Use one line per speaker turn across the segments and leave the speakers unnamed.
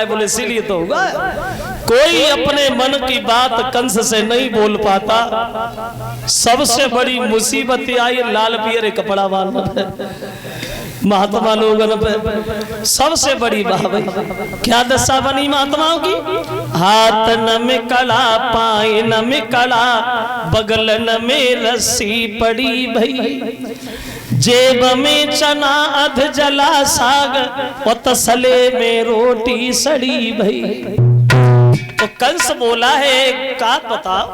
बोले इसीलिए तो होगा। कोई अपने मन की बात कंस से नहीं बोल पाता। सबसे बड़ी मुसीबत आई लाल पियर कपड़ा बांधना महात्मा लोगों पे सबसे बड़ी भाई क्या दशा बनी महात्माओं की। हाथ न में कड़ा, पाए न में कड़ा, बगल न में रस्सी पड़ी भई, जेब में चना अध जला साग और तसले में रोटी सड़ी भई। तो कंस बोला है का बताओ।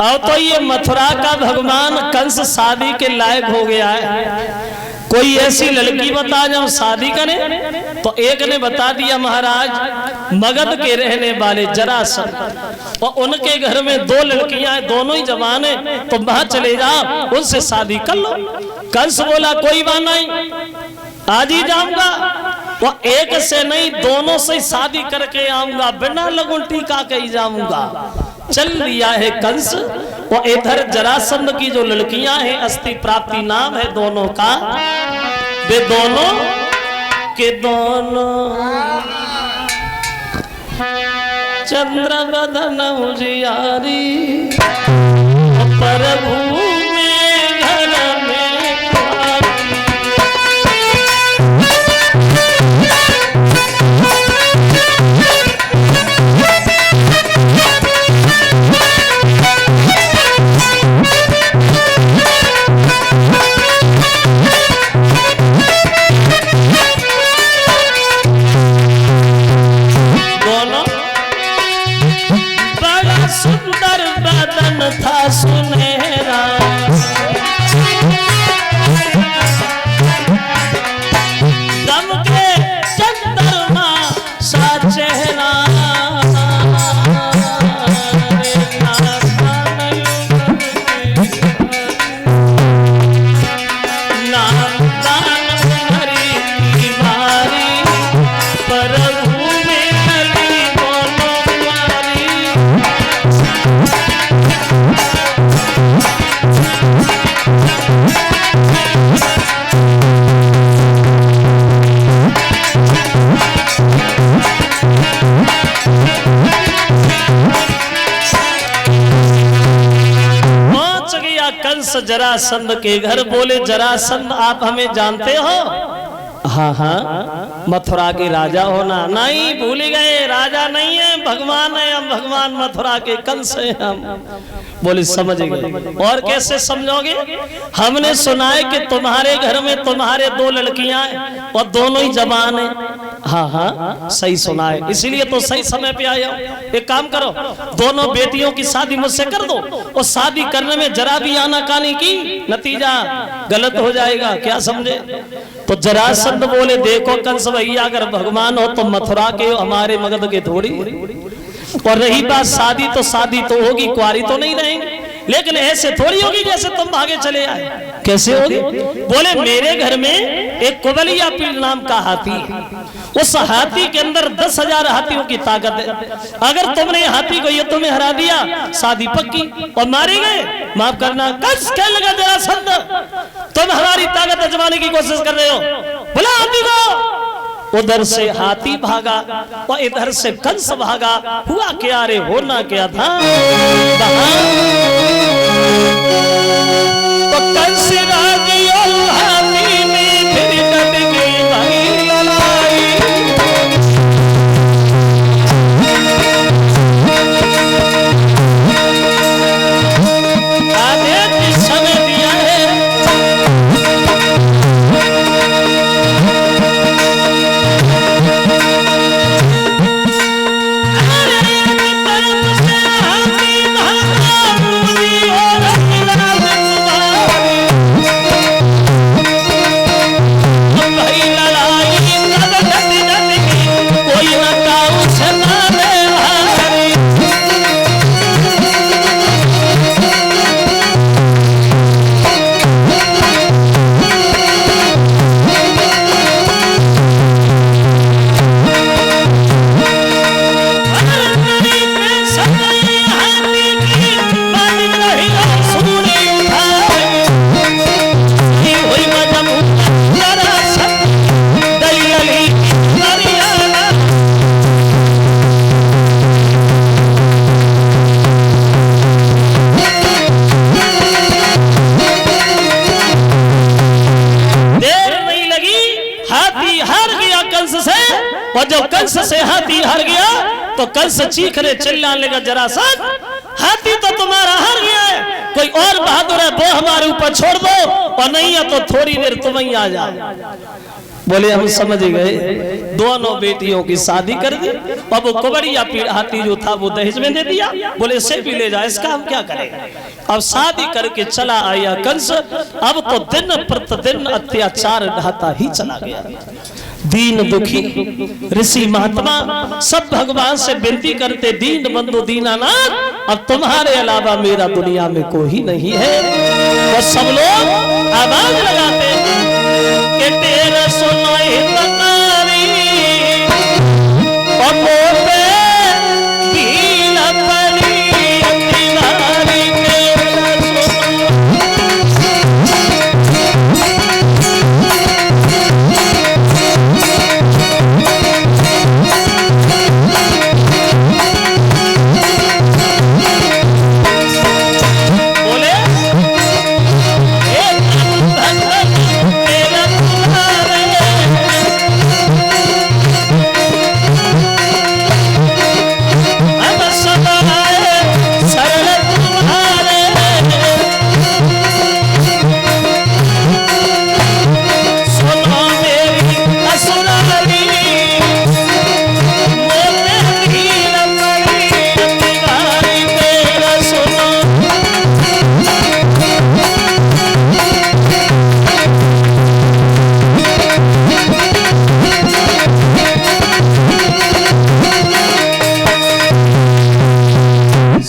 अब तो ये मथुरा का भगवान कंस शादी के लायक हो गया है। कोई ऐसी लड़की बता जब शादी करें। तो एक ने बता दिया महाराज मगध के रहने वाले जरासंध, और उनके घर में दो लड़कियां हैं, दोनों ही जवान हैं, तो वहां चले जाओ उनसे शादी कर लो। कंस बोला कोई बात नहीं, आज ही जाऊंगा। वो एक से नहीं दोनों से शादी करके आऊंगा, बिना लगुन टीका के ही जाऊंगा। चल लिया है कंस। वो इधर जरासंध की जो लड़कियां हैं अस्थि प्राप्ति नाम है दोनों का, वे दोनों के दोनों चंद्र बदन उजियारी, प्रभु में घर में सुंदर बदन था सुनहरा, दमके चंद्रमा सा चेहरा, कंस जरासंध के घर। बोले जरासंध आप हमें जानते हो? हाँ हाँ मथुरा के राजा हो ना? नहीं भूल गए, राजा नहीं है भगवान है हम, भगवान मथुरा के कंस है हम। बोले समझ गए। और कैसे समझोगे? हमने सुना है कि तुम्हारे घर में तुम्हारे दो लड़कियां हैं और दोनों ही जवान हैं। हाँ हाँ सही सुना है, इसीलिए तो सही समय पे आया हूं। एक काम करो, दोनों बेटियों की शादी मुझसे कर दो, और शादी करने में जरा भी आनाकानी की नतीजा गलत हो जाएगा, क्या समझे? तो जरासंध बोले देखो कंस भैया अगर भगवान हो तो मथुरा के हो, हमारे मगध के थोड़ी। और रही बात शादी तो होगी, कुंवारी तो नहीं रहेंगे। लेकिन ऐसे थोड़ी होगी जैसे तुम भागे चले आए। कैसे होगी? बोले मेरे घर में एक कुबलिया पील नाम का हाथी है, उस हाथी के अंदर 10,000 हाथियों की ताकत है। अगर तुमने हाथी को युद्ध में हरा दिया शादी पक्की, और मारे गए माफ करना। कंस कहने लगा जरासंध तुम हमारी ताकत आजमाने की कोशिश कर रहे हो, बोला हाथी को। उधर से हाथी भागा और इधर से कंस भागा। हुआ क्या रे, होना क्या था? तो कंस राजी और हाथी में फिर डट गई भाई लड़ाई। आधे समय दिया है हाथी हार गया कंस से, और जब कंस से हाथी हार गया तो कंस चीखने चिल्लाने लगा, जरासंध हाथी तो तुम्हारा हार गया है, कोई और बहादुर है वो हमारे ऊपर छोड़ दो, और नहीं है तो थोड़ी देर तुम ही आ जाओ। बोले हम समझ गए। दोनों बेटियों की शादी कर दी, अब वो कुबड़िया पीड़ हाथी जो था वो दहेज में दे दिया। बोले इसे भी ले जाए, इसका हम क्या करेंगे। अब शादी करके चला आया कंस। अब तो दिन प्रतिदिन अत्याचार ढाता ही चला गया। दीन दुखी ऋषि महात्मा सब भगवान से विनती करते, दीन बंधु दीनानाथ, अब तुम्हारे अलावा मेरा दुनिया में कोई नहीं है। तो सब लोग आवाज लगाते कि तेरा सुनो हितकारी, और बोले दीन परी तिवारी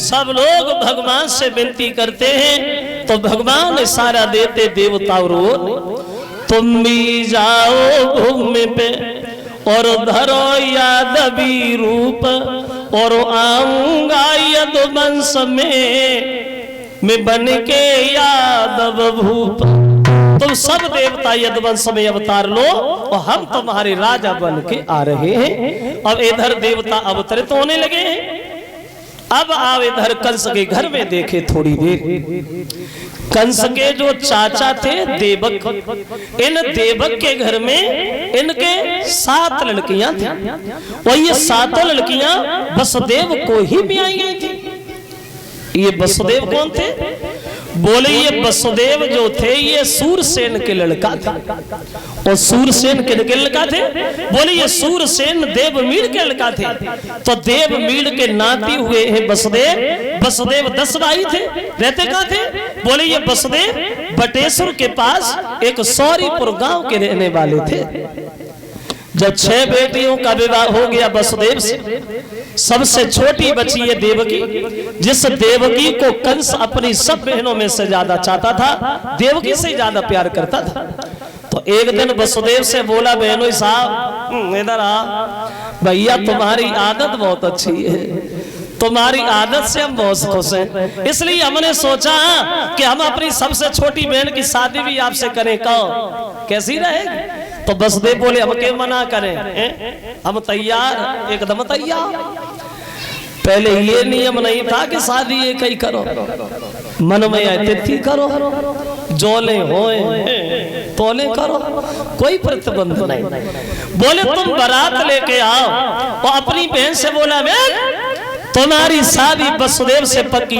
सब लोग भगवान से विनती करते हैं तो भगवान इशारा देते देवताओं, तुम भी जाओ भूमि पे और धरो यादवी रूप, और आऊंगा यदुवंश में मैं बन के यादव भूप। तुम सब देवता यदुवंश में अवतार लो और हम तुम्हारे राजा बन के आ रहे हैं। अब इधर देवता अवतरित होने लगे हैं। अब आप इधर कंस के घर में देखे थोड़ी देर, कंस के जो चाचा थे देवक, इन देवक के घर में इनके 7 लड़कियां थी, और ये 7 लड़कियां वसुदेव को ही ब्याई गई थी। ये वसुदेव कौन थे? बोले ये वसुदेव जो थे ये सूरसेन के लड़का था। और सूरसेन के लड़का थे? बोले ये सूरसेन देवमीड़ के लड़का थे। तो देवमीड़ के नाती हुए हैं वसुदेव। वसुदेव 10 भाई थे। रहते कहाँ थे? बोले ये वसुदेव बटेश्वर के पास एक सौरीपुर गांव के रहने वाले थे। जब 6 बेटियों का विवाह हो गया वसुदेव से, सबसे छोटी बची है देवकी, जिस देवकी को कंस अपनी सब बहनों में से ज्यादा चाहता था, देवकी से ज्यादा प्यार करता था। तो एक दिन वसुदेव से बोला, बहनों साहब इधर आ, भैया तुम्हारी आदत बहुत अच्छी है, तुम्हारी आदत से हम बहुत खुश हैं, इसलिए हमने सोचा कि हम अपनी सबसे छोटी बहन की शादी भी आपसे करें। कहो कैसी रहेगी? तो वसुदेव बोले हम क्यों मना करें, हम तैयार, एकदम तैयार। पहले ये नियम नहीं था कि शादी एक ही करो, मन में अतिथि करो, जोले होए तोले करो, कोई प्रतिबंध नहीं। बोले तुम बारात लेके आओ, और अपनी बहन से बोला मैं तुम्हारी शादी वसुदेव से पक्की